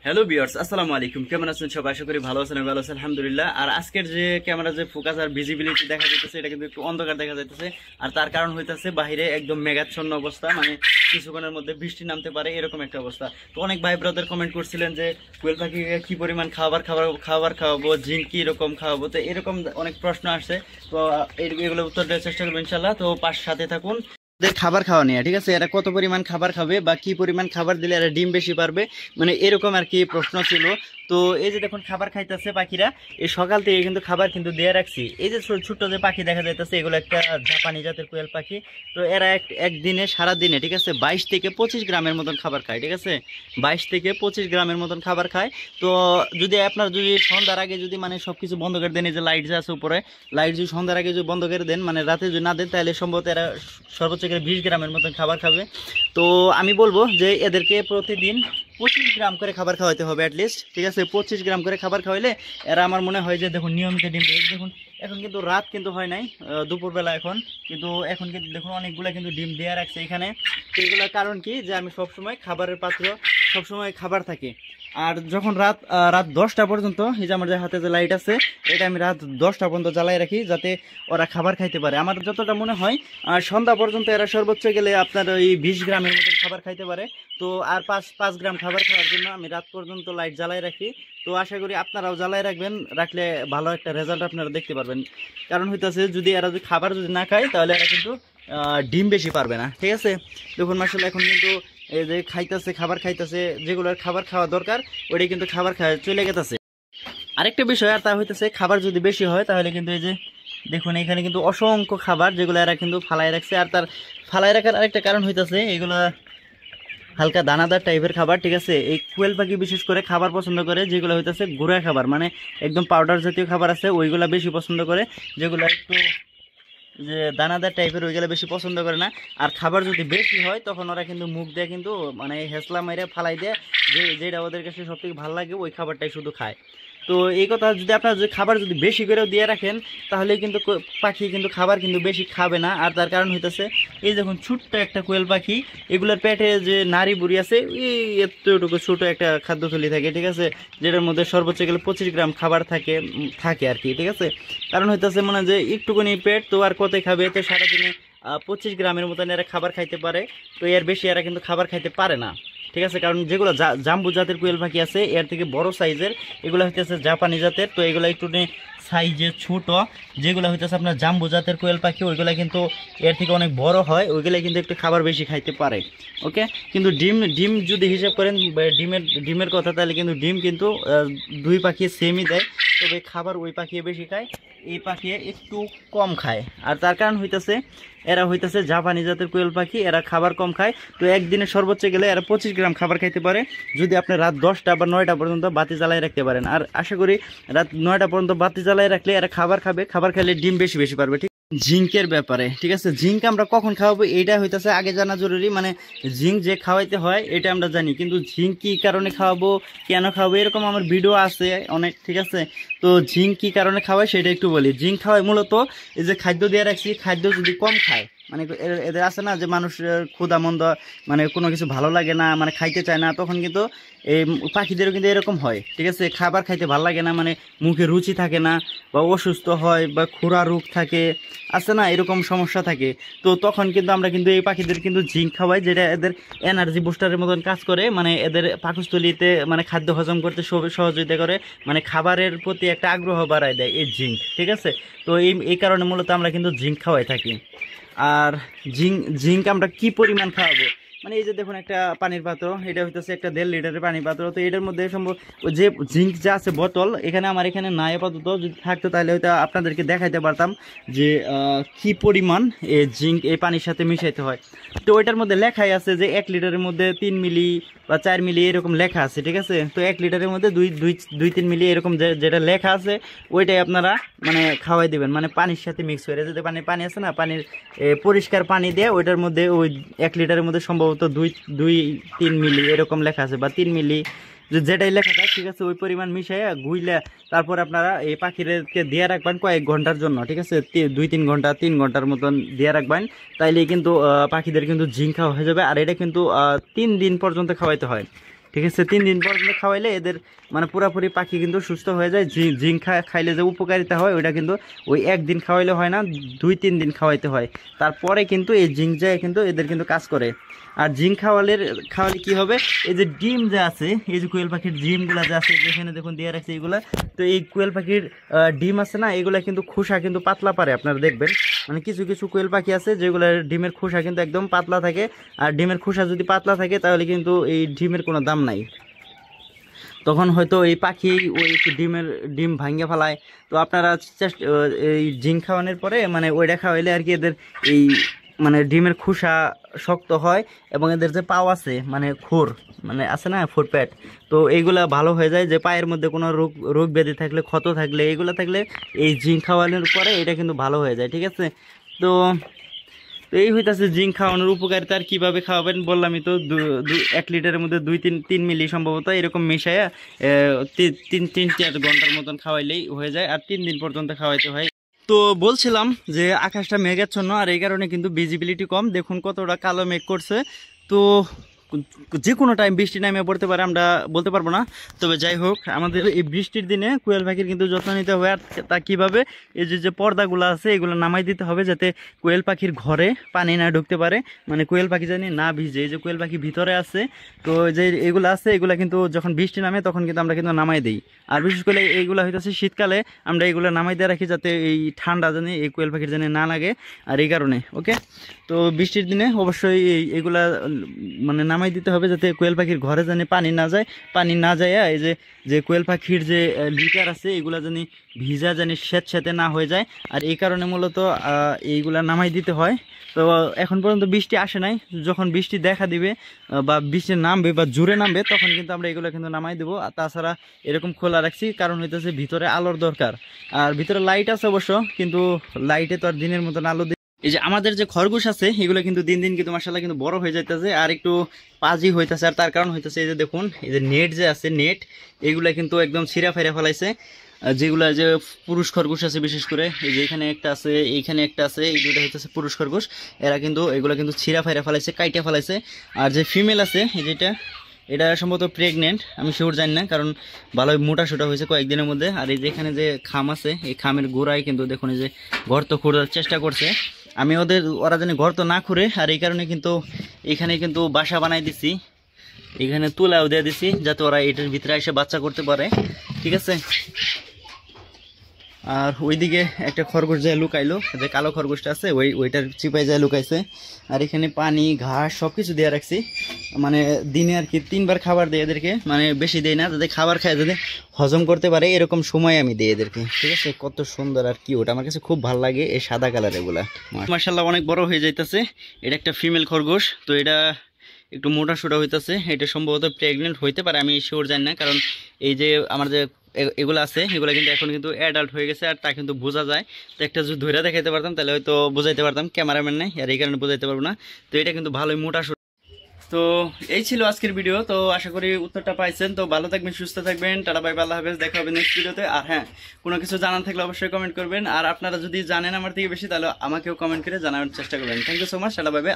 Hello viewers, আসসালামু আলাইকুম। কেমন আছেন সবাই? আশা করি ভালো আছেন। ভালো আছেন আলহামদুলিল্লাহ। আর আজকের যে ক্যামেরা যে ফোকাস আর ভিজিবিলিটি দেখা যাইতেছে, এটা কিন্তু একটু অন্ধকার দেখা যাইতেছে। আর তার কারণ হইতেছে বাইরে একদম মেঘাচ্ছন্ন অবস্থা, মানে কিছুক্ষণের মধ্যে বৃষ্টি নামতে পারে এরকম একটা অবস্থা। তো অনেক ভাই ব্রাদার কমেন্ট করছিলেন যে কোয়েল পাখিকে কি পরিমাণ খাবার খাওয়াবো, জিঙ্ক কি রকম খাওয়াবো, তো এরকম অনেক প্রশ্ন আসছে। তো এগুলো উত্তর দেওয়ার চেষ্টা করবো ইনশাল্লাহ। তো সাথে থাকুন। খাবার খাওয়া নিয়ে, ঠিক আছে, এরা কত পরিমাণ খাবার খাবে বা কি পরিমাণ খাবার দিলে এরা ডিম বেশি পারবে, মানে এরকম আর কি প্রশ্ন ছিল। তো এই যে দেখুন খাবার খাইতেছে পাখিরা, এই সকাল থেকে কিন্তু খাবার কিন্তু দিয়ে রাখছি। এই যে ছোট্ট যে পাখি দেখা যাইতেছে, এগুলো একটা জাপানি জাতের কোয়েল পাখি। তো এরা একদিনে সারাদিনে, ঠিক আছে, 22 থেকে 25 গ্রামের মতন খাবার খায়, ঠিক আছে, 22 থেকে 25 গ্রামের মতন খাবার খায়। তো যদি সন্ধ্যার আগে যদি মানে সবকিছু বন্ধ করে দেন, এই যে লাইট যে আছে উপরে, লাইট যদি সন্ধ্যার আগে যদি বন্ধ করে দেন, মানে রাতে যদি না দেন, তাহলে সম্ভবত এরা সর্বোচ্চ 20 গ্রামের মতন খাবার খাবে। তো আমি বলবো যে এদেরকে প্রতিদিন 25 গ্রাম করে খাবার খাওয়াতে হবে অ্যাটলিস্ট, ঠিক আছে, 25 গ্রাম করে খাবার খাওয়াইলে এরা আমার মনে হয় যে দেখুন নিয়মিত ডিম দেয়। দেখুন এখন কিন্তু রাত কিন্তু হয় নাই, দুপুরবেলা এখন কিন্তু দেখুন অনেকগুলো কিন্তু ডিম দেওয়া রাখছে এখানে। তো এগুলোর কারণ কি, যে আমি সবসময় খাবারের পাত্র সবসময় খাবার থাকে। আর যখন রাত 10টা পর্যন্ত, এই যে আমার যে হাতে যে লাইট আছে, এটা আমি রাত 10টা পর্যন্ত জ্বালাই রাখি, যাতে ওরা খাবার খাইতে পারে। আমার যতটা মনে হয় সন্ধ্যা পর্যন্ত এরা সর্বোচ্চ গেলে আপনার ওই 20 গ্রামের মতো খাবার খাইতে পারে। তো আর 5 গ্রাম খাবার খাওয়ার জন্য আমি রাত পর্যন্ত লাইট জ্বালাই রাখি। তো আশা করি আপনারাও জ্বালাই রাখবেন, রাখলে ভালো একটা রেজাল্ট আপনারা দেখতে পারবেন। কারণ হইতেছে যদি এরা যদি খাবার যদি না খায়, তাহলে এরা কিন্তু ডিম বেশি পারবে না, ঠিক আছে। দেখুন মাশাআল্লাহ এখন কিন্তু এই যে খাবার খাইতেছে, যেগুলোর খাবার খাওয়া দরকার ওইটাই কিন্তু খাবার খাওয়া চলে গেতেছে। আরেকটা বিষয়, আর তা হইতেছে খাবার যদি বেশি হয়, তাহলে কিন্তু এই যে দেখুন এখানে কিন্তু অসংখ্য খাবার যেগুলো এরা কিন্তু ফালাই রাখছে। আর তার ফালাই রাখার আরেকটা কারণ হইতেছে, এগুলো হালকা দানাদার টাইপের খাবার, ঠিক আছে। এই কোয়েল পাখি বিশেষ করে খাবার পছন্দ করে যেগুলো হইতেছে গুঁড়া খাবার, মানে একদম পাউডার জাতীয় খাবার আছে, ওইগুলা বেশি পছন্দ করে। যেগুলো একটু যে দানাদার টাইপের, ওইগুলো বেশি পছন্দ করে না। আর খাবার যদি বেশি হয়, তখন ওরা কিন্তু মুখ দিয়ে কিন্তু মানে হেসলা মাইরে ফালাই দেয়, যেটা ওদের কাছে সব থেকে ভালো লাগে ওই খাবারটাই শুধু খায়। তো এই কথা, যদি আপনারা যদি খাবার যদি বেশি করেও দিয়ে রাখেন, তাহলে কিন্তু পাখি কিন্তু খাবার কিন্তু বেশি খাবে না। আর তার কারণ হইতেছে, এই দেখুন ছোট্ট একটা কোয়েল পাখি, এগুলোর পেটে যে নাড়ি বুড়ি আছে, এতটুকু ছোট একটা খাদ্যথলি থাকে, ঠিক আছে, যেটার মধ্যে সর্বোচ্চ গেলে 25 গ্রাম খাবার থাকে আর কি, ঠিক আছে। কারণ হইতেছে মনে হয় যে একটুখানি পেট, তো আর কতই খাবে, তো সারাদিনে 25 গ্রামের মতন এরা খাবার খাইতে পারে। তো এর বেশি এরা কিন্তু খাবার খাইতে পারে না, ঠিক আছে। কারণ যেগুলো জাম্বু জাতের কোয়েল পাখি আছে, এর থেকে বড় সাইজের, এগুলো হইতেছে জাপানি জাতের। তো এগুলো একটু সাইজে ছোট, যেগুলো হইতেছে আপনার জাম্বু জাতের কোয়েল পাখি, ওইগুলো কিন্তু এর থেকে অনেক বড় হয়, ওইগুলো কিন্তু একটু খাবার বেশি খাইতে পারে। ওকে, কিন্তু ডিম যদি হিসাব করেন ডিমের কথা, তাহলে কিন্তু ডিম কিন্তু দুই পাখি সেমই দেয়, তবে খাবার ওই পাখি বেশি খায়, এই পাখি একটু কম খায়। আর তার কারণ হইতেছে এরা হইতেছে জাপানি জাতের কোয়েল পাখি, এরা খাবার কম খায়। তো একদিনে সর্বোচ্চ গেলে এরা 25 গ্রাম খাবার খাইতে পারে, যদি আপনি রাত 10টা বা 9টা পর্যন্ত বাতি জ্বালাই রাখতে পারেন। আর আশা করি রাত 9টা পর্যন্ত বাতি জ্বালাই রাখলে এরা খাবার খাবে, খাবার খাইলে ডিম বেশি পারবে, ঠিক। জিঙ্কের ব্যাপারে, ঠিক আছে, জিঙ্ক আমরা কখন খাওয়াবো এইটা হইতেছে আগে জানা জরুরি। মানে জিঙ্ক যে খাওয়াইতে হয় এটা আমরা জানি, কিন্তু জিঙ্ক কি কারণে খাওয়াবো, কেন খাওয়াবো, এরকম আমার ভিডিও আছে অনেক, ঠিক আছে। তো জিঙ্ক কি কারণে খাওয়াই সেটা একটু বলি। জিঙ্ক খাওয়াই মূলত এই যে খাদ্য দিয়ে রাখছি, খাদ্য যদি কম খায়, মানে এদের আছে না যে মানুষ ক্ষুধা মন্দ, মানে কোনো কিছু ভালো লাগে না, মানে খাইতে চায় না, তখন কিন্তু এই পাখিদেরও কিন্তু এরকম হয়, ঠিক আছে। খাবার খাইতে ভালো লাগে না, মানে মুখে রুচি থাকে না, বা অসুস্থ হয়, বা খুরা রোগ থাকে, আছে না, এরকম সমস্যা থাকে। তো তখন কিন্তু আমরা কিন্তু এই পাখিদের কিন্তু জিঙ্ক খাওয়াই, যেটা এদের এনার্জি বুস্টারের মতন কাজ করে, মানে এদের পাকস্থলীতে মানে খাদ্য হজম করতে সহযোগিতা করে, মানে খাবারের প্রতি একটা আগ্রহ বাড়ায় দেয় এই জিঙ্ক, ঠিক আছে। তো এই কারণে মূলত আমরা কিন্তু জিঙ্ক খাওয়াই থাকি। আর জিঙ্ক আমরা কি পরিমাণ খাওয়াবো, মানে এই যে দেখুন একটা পানির পাত্র, এটা হইতেছে একটা 1.5 লিটারের পানির পাত্র। তো এটার মধ্যে সম্ভব যে জিঙ্ক যা আছে বোতল, আমার এখানে নাই আপাতত, যদি থাকতো তাহলে হয়তো আপনাদেরকে দেখাইতে পারতাম যে কি পরিমাণ জিঙ্ক এই পানির সাথে মিশাইতে হয়। তো ওইটার মধ্যে লেখাই আছে যে 1 লিটারের মধ্যে 3 মিলি বা 4 মিলি এরকম লেখা আছে, ঠিক আছে। তো 1 লিটারের মধ্যে 2-3 মিলি এরকম যেটা লেখা আছে, ওইটাই আপনারা মানে খাওয়াই দিবেন, মানে পানির সাথে মিক্স করে। যদি পানি আছে না, পানির পরিষ্কার পানি দিয়ে ওইটার মধ্যে ওই 1 লিটারের মধ্যে সম্ভবত 2-3 মিলি এরকম লেখা আছে, বা 3 মিলি, যেটাই লেখা থাকে, ঠিক আছে, ওই পরিমাণ মিশাইয়া গুইলে তারপর আপনারা এই পাখিদেরকে দিয়ে রাখবেন কয়েক ঘন্টার জন্য, ঠিক আছে, 2-3 ঘন্টা 3 ঘন্টার মতন দিয়ে রাখবেন। তাইলে কিন্তু পাখিদের কিন্তু জিঙ্ক খাওয়া হয়ে যাবে। আর এটা কিন্তু 3 দিন পর্যন্ত খাওয়াইতে হয়, ঠিক আছে 3 দিন পর্যন্ত খাওয়াইলে এদের মানে পুরাপুরি পাখি কিন্তু সুস্থ হয়ে যায়। জিঙ্ক খাইলে যে উপকারিতা হয় ওইটা কিন্তু ওই একদিন খাওয়াইলে হয় না, 2-3 দিন খাওয়াইতে হয়, তারপরে কিন্তু এই জিঙ্ক যায় কিন্তু এদের কিন্তু কাজ করে। আর জিঙ্ক খাওয়ালে কি হবে, এই যে ডিম যে আছে, এই যে কোয়েল পাখির ডিমগুলো যে আছে যেখানে দেখুন দিয়ে রাখছে এইগুলা, তো এই কোয়েল পাখির ডিম আছে না, এগুলা কিন্তু খোসা কিন্তু পাতলা পারে, আপনারা দেখবেন মানে কিছু কিছু কোয়েল পাখি আছে যেগুলোর ডিমের খোসা কিন্তু একদম পাতলা থাকে। আর ডিমের খোসা যদি পাতলা থাকে তাহলে কিন্তু এই ডিমের কোনো দাম নাই, তখন হয়তো এই পাখি ওই ডিম ভাঙিয়ে ফেলায়। তো আপনারা এই জিঙ্ক খাওয়ানোর পরে মানে ওইটা খাওয়াইলে আর কি এদের এই মানে ডিমের খোসা শক্ত হয় এবং এদের যে পাও আছে মানে খুর মানে আছে না ফুটপ্যাট, তো এইগুলা ভালো হয়ে যায়। যে পায়ের মধ্যে কোনো রোগ ব্যাধি থাকলে, ক্ষত থাকলে, এইগুলা থাকলে এই জিঙ্ক খাওয়ানোর পরে এটা কিন্তু ভালো হয়ে যায়। ঠিক আছে, তো এই হইতাছে জিঙ্ক খাওয়ানোর উপকারিতা। আর কীভাবে খাওয়াবেন বললামই তো, 1 লিটারের মধ্যে 2-3 মিলি সম্ভবত এরকম মিশাইয়া 3-4 ঘন্টার মতন খাওয়াইলেই হয়ে যায়, আর 3 দিন পর্যন্ত খাওয়াইতে হয়। তো বলছিলাম যে আকাশটা মেঘাচ্ছন্ন, আর এই কারণে কিন্তু ভিজিবিলিটি কম, দেখুন কতটা কালো মেঘ করছে। তো যে কোনো টাইম বৃষ্টি নামে পড়তে পারে, আমরা বলতে পারবো না। তবে যাই হোক, আমাদের এই বৃষ্টির দিনে কোয়েল পাখির কিন্তু যত্ন নিতে হবে। আর তা কীভাবে, এই যে পর্দাগুলো আছে এগুলো নামাই দিতে হবে যাতে কোয়েল পাখির ঘরে পানি না ঢুকতে পারে, মানে কোয়েল পাখি জানি না ভিজে। এই যে কোয়েল পাখি ভিতরে আছে, তো যে এগুলো আছে এগুলো কিন্তু যখন বৃষ্টি নামে তখন কিন্তু আমরা কিন্তু নামাই দিই। আর বিশেষ করে এইগুলো হইতেছে শীতকালে আমরা এইগুলো নামাই দিয়ে রাখি যাতে এই ঠান্ডা জানি এই কোয়েল পাখির জানি না লাগে, আর এই কারণে। ওকে, তো বৃষ্টির দিনে অবশ্যই এইগুলা মানে নামাই দিতে হবে যাতে কোয়েল পাখির ঘরে জানি পানি না যায়। এই যে কোয়েল পাখির যে লিটার আছে এগুলা জানি ভিজা জানি স্যাঁতস্যাঁতে না হয়ে যায়, আর এই কারণে মূলত এইগুলা নামাই দিতে হয়। তো এখন পর্যন্ত বৃষ্টি আসে নাই, যখন বৃষ্টি দেখা দিবে বা বৃষ্টি নামবে বা জোরে নামবে তখন কিন্তু আমরা এগুলো কিন্তু নামাই দেবো। আর তাছাড়া এরকম খোলা রাখছি কারণ হইতেছে ভিতরে আলোর দরকার, আর ভিতরে লাইট আছে অবশ্য, কিন্তু লাইটে তো আর দিনের মতন আলো। এই যে আমাদের যে খরগোশ আছে এগুলো কিন্তু দিন দিন কিন্তু মাশাআল্লাহ কিন্তু বড় হয়ে যাইতেছে আর একটু পাজি হইতেছে। আর তার কারণ হইতেছে এই যে দেখুন, এই যে নেট যে আছে নেট, এগুলা কিন্তু একদম ছিঁড়া ফেরা ফেলাইছে। যেগুলা যে পুরুষ খরগোশ আছে বিশেষ করে, এই যে এখানে একটা আছে, এইখানে একটা আছে, এই দুটো হইতেছে পুরুষ খরগোশ, এরা কিন্তু এগুলা কিন্তু ছিঁড়া ফেরা ফেলাইছে, কাইটা ফেলাইছে। আর যে ফিমেল আছে এই যেটা, এটা সম্ভবত প্রেগনেন্ট, আমি শিওর জানি না কারণ ভালোই মোটা সোটা হয়েছে কয়েকদিনের মধ্যে। আর এই যে এখানে যে খাম আছে এই খামের গোড়ায় কিন্তু দেখুন এই যে গর্ত খোঁড়ার চেষ্টা করছে, আমি ওরা জানি গর্ত না খুঁড়ে, আর এই কারণে কিন্তু এখানে কিন্তু বাসা বানাই দিছি, এখানে তুলাও দিয়ে দিছি যাতে ওরা এটার ভিতরে এসে বাচ্চা করতে পারে। ঠিক আছে, আর ওইদিকে একটা খরগোশ যায় লুকাইলো, যে কালো খরগোশটা আছে ওইটার চিপাই যায় লুকাইছে। আর এখানে পানি ঘাস সব কিছু দিয়ে রাখছি, মানে দিনে আর কি 3 বার খাবার দেয় এদেরকে, মানে বেশি দেই না, যাতে খাবার খায় যাতে হজম করতে পারে এরকম সময় আমি দিই এদেরকে। ঠিক আছে, কত সুন্দর আর কিউট, আমার কাছে খুব ভালো লাগে এই সাদা কালার এগুলা। মাশাআল্লাহ অনেক বড় হয়ে যাইতেছে। এটা একটা ফিমেল খরগোশ, তো এটা একটু মোটা সোটা হইতেছে, এটা সম্ভবত প্রেগনেন্ট হইতে পারে, আমি শিওর জানি না কারণ এই যে আমার যে এগুলো আছে এগুলো কিন্তু এখন কিন্তু অ্যাডাল্ট হয়ে গেছে, আর তা কিন্তু বোঝা যায়। তো একটা যদি ধরে দেখাইতে পারতাম তাহলে হয়তো বোঝাইতে পারতাম, ক্যামেরাম্যান নাই আর এই কারণে বোঝাইতে পারবো না। তো এটা কিন্তু ভালোই মোটা সোটা। তো এই ছিল আজকের ভিডিও, তো আশা করি উত্তরটা পাইছেন। তো ভালো থাকবেন, সুস্থ থাকবেন, টাটা বাই বাই, আল্লাহ হাফেজ, দেখা হবে নেক্সট ভিডিওতে। আর হ্যাঁ, কোনো কিছু জানার থাকলে অবশ্যই কমেন্ট করবেন, আর আপনারা যদি জানেন আমার থেকে বেশি তাহলে আমাকেও কমেন্ট করে জানার চেষ্টা করবেন। Thank you so much, tata bye by.